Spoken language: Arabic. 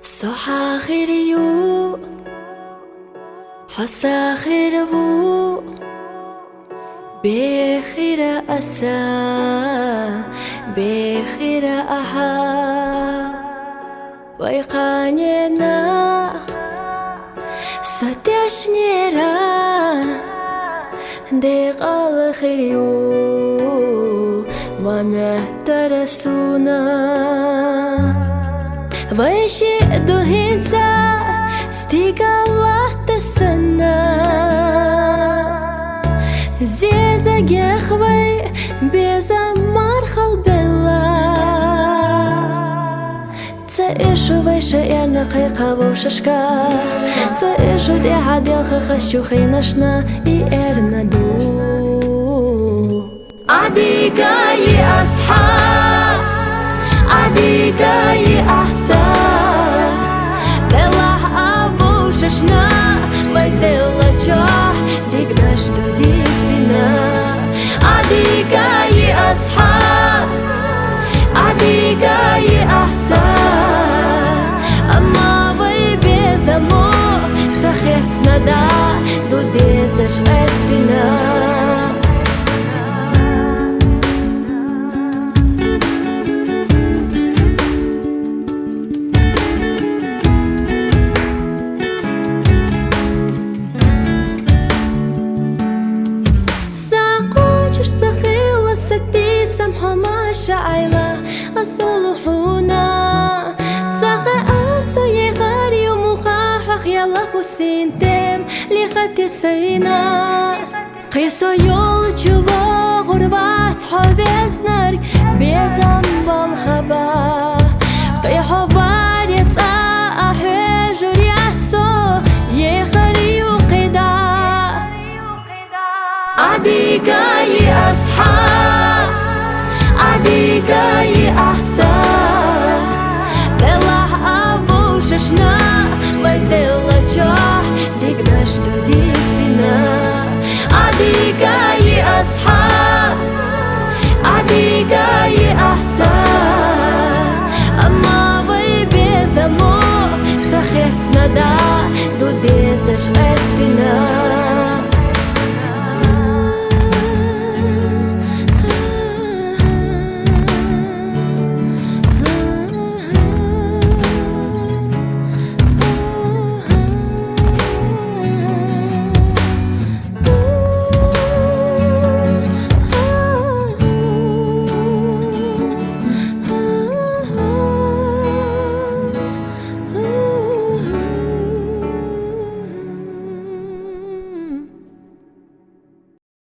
صح خيريو حسا خيرو بخير أسا بخير أحا ويقانينا ستشنيرا ديق الخيريو ما مهترسونا ويشي دوهينسا ستيقا الله تسنى زيزا جيخوي بيزا مارخل بلا تسايشو ويشا ايرنا قيقا ووششكا تسايشو دي عادل خخشو خينشنا ايرنا دو عديقا يأصحاب عديقا يأحسن دلح أبو ششنا ويدلا جاح ديقناش دودي سنا عديقا يأصحاب عديقا يأحسن أما ويبيزمو تخيحت ندا دودي زش أستنا سخيلة ستي سمحة ما شعيلة أصلحونا تساخي أسو يغاري ومخاحخ يلا خسين تيم لخاتي سينا قيسو يول تشوفا غربات حويزنر بيزم بالخبا قيحو باريت أحيجور يحسو يغاري وقدا عديقا